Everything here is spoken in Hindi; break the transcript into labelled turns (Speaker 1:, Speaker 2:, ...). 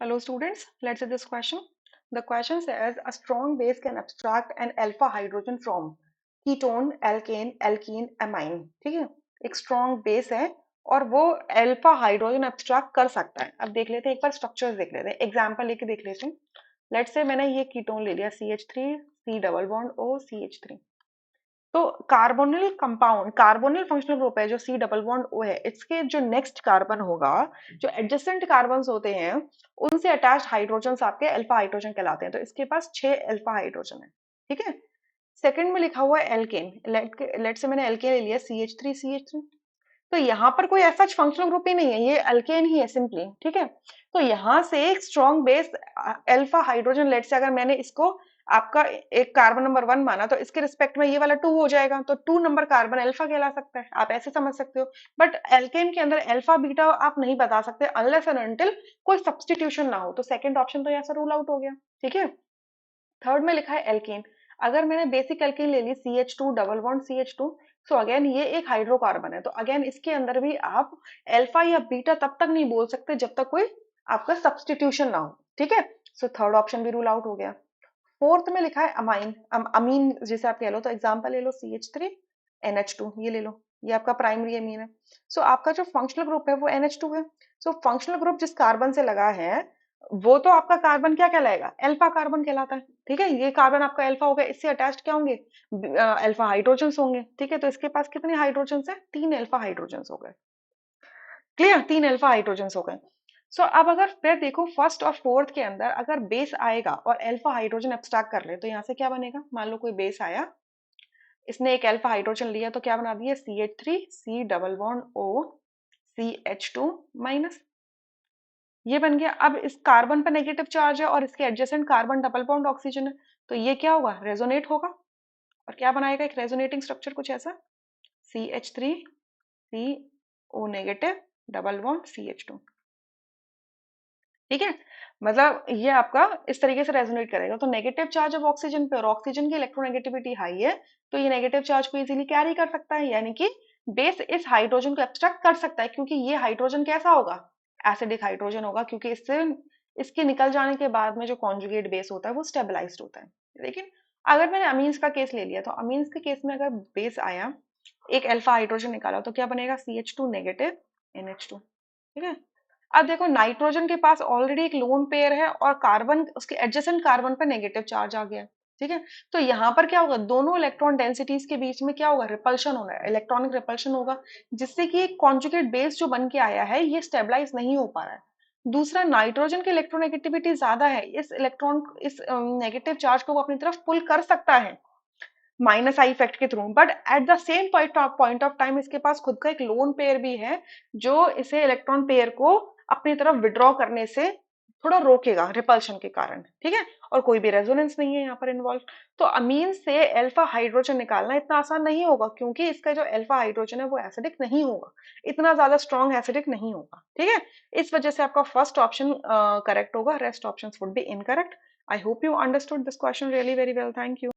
Speaker 1: Hello students, let's see this question. The question says a strong base can abstract an alpha hydrogen from ketone, alkane, alkene, amine. ठीक है, एक strong base है और वो alpha hydrogen abstract कर सकता है. अब देख लेते हैं, एक बार structures देख लेते हैं, example लेके देख लेते हैं. Let's say मैंने ये ketone ले लिया CH3 C double bond O CH3. तो carbonyl compound carbonyl functional group है जो सी डबल बॉन्ड ओ है, इसके जो नेक्स्ट कार्बन होगा, जो एडजेसेंट कार्बन होते हैं उनसे अटैच्ड हाइड्रोजन आपके अल्फा हाइड्रोजन कहलाते हैं. तो इसके पास 6 अल्फा हाइड्रोजन है. ठीक है. सेकंड में लिखा हुआ है एल्केन. लेट से मैंने एल्केन ले लिया CH3 तो यहाँ पर कोई ऐसा फंक्शनल ग्रुप ही नहीं है, ये अल्केन ही है सिंपली. ठीक है. तो यहाँ से एक strong base alpha hydrogen, let say अगर मैंने इसको आपका एक कार्बन नंबर 1 माना तो इसके रिस्पेक्ट में ये वाला 2 हो जाएगा, तो 2 नंबर कार्बन अल्फा कहला सकता है. आप ऐसे समझ सकते हो. बट एल्केन के अंदर अल्फा बीटा आप नहीं बता सकते अनलेस एंड अनटिल कोई सब्सटीट्यूशन ना हो. तो सेकंड ऑप्शन तो यहाँ से रूल आउट हो गया. ठीक है. थर्ड में लिखा है एल्केन. अगर मैंने बेसिक एल्केन ले ली CH2 double bond CH2, so again ये एक हाइड्रोकार्बन है. तो अगेन इसके अंदर भी आप अल्फा या बीटा तब तक नहीं बोल सकते जब तक कोई आपका सब्सटीट्यूशन ना हो. ठीक है. सो थर्ड ऑप्शन भी रूल आउट हो गया. फोर्थ में लिखा है अमाइन, अमीन जिसे आप कह लो. तो एग्जांपल ले लो CH3 NH2, ये ले लो, ये आपका प्राइमरी अमीन है. सो आपका जो फंक्शनल ग्रुप है वो NH2 है. सो फंक्शनल ग्रुप जिस कार्बन से लगा है वो तो आपका कार्बन क्या कहलाएगा, अल्फा कार्बन कहलाता है. ठीक है. ये कार्बन आपका अल्फा हो गया, इससे अटैच्ड क्या होंगे, अल्फा हाइड्रोजन होंगे. ठीक है. तो इसके पास कितने हाइड्रोजन है, 3 अल्फा हाइड्रोजन हो गए. क्लियर, 3 अल्फा हाइड्रोजन हो गए. सो अब अगर फिर देखो फर्स्ट और फोर्थ के अंदर अगर बेस आएगा और अल्फा हाइड्रोजन एब्स्ट्रैक्ट कर ले तो यहाँ से क्या बनेगा. मान लो कोई बेस आया, इसने एक अल्फा हाइड्रोजन लिया तो क्या बना दिया CH3 C double bond O CH2 minus, ये बन गया. अब इस कार्बन पर नेगेटिव चार्ज है और इसके adjacent carbon double bond oxygen है, तो ये क्या होगा, रेजोनेट होगा और क्या बनाएगा, एक रेजोनेटिंग स्ट्रक्चर कुछ ऐसा CH3 CO negative double bond CH2. ठीक है. मतलब ये आपका इस तरीके से रेजोनेट करेगा. तो नेगेटिव चार्ज ऑफ ऑक्सीजन पे और ऑक्सीजन की इलेक्ट्रोनेगेटिविटी हाई है, तो ये नेगेटिव चार्ज को इजीली कैरी कर सकता है, यानी कि बेस इस हाइड्रोजन को एब्स्ट्रैक्ट कर सकता है. क्योंकि ये हाइड्रोजन कैसा होगा, एसिडिक हाइड्रोजन होगा, क्योंकि इससे इसके निकल जाने के बाद में जो कॉन्जुगेट बेस होता है वो स्टेबलाइज्ड होता है. लेकिन अगर मैंने अमीन्स का केस ले लिया, तो अमीन्स के केस में अगर बेस आया, एक अल्फा हाइड्रोजन निकाला, तो क्या बनेगा CH2 नेगेटिव NH2. ठीक है. अब देखो नाइट्रोजन के पास ऑलरेडी एक लोन पेयर है और कार्बन उसके एडजेसेंट कार्बन पर नेगेटिव चार्ज आ गया. ठीक है. तो यहाँ पर क्या होगा, दोनों इलेक्ट्रॉन डेंसिटीज के बीच में क्या होगा, रिपल्शन होना है, इलेक्ट्रॉनिक रिपल्शन होगा, जिससे कि एक कॉन्जुगेट बेस जो बन के आया है ये स्टेबलाइज नहीं हो पा रहा है. दूसरा, नाइट्रोजन की इलेक्ट्रोनेगेटिविटी ज्यादा है, इस इलेक्ट्रॉन इस नेगेटिव चार्ज को वो अपनी तरफ पुल कर सकता है माइनस आई इफेक्ट के through. But at the same point of time इसके पास खुद का एक लोन पेयर भी है जो इसे इलेक्ट्रॉन पेयर को अपनी तरफ विड्रॉ करने से थोड़ा रोकेगा रिपल्शन के कारण. ठीक है. और कोई भी रेजोनेंस नहीं है यहाँ पर इन्वॉल्व. तो अमीन से अल्फा हाइड्रोजन निकालना इतना आसान नहीं होगा, क्योंकि इसका जो अल्फा हाइड्रोजन है वो एसिडिक नहीं होगा, इतना ज्यादा स्ट्रॉन्ग एसिडिक नहीं होगा. ठीक है. इस वजह से आपका फर्स्ट ऑप्शन करेक्ट होगा, rest options would be incorrect. I hope you understood this question really very well. Thank you.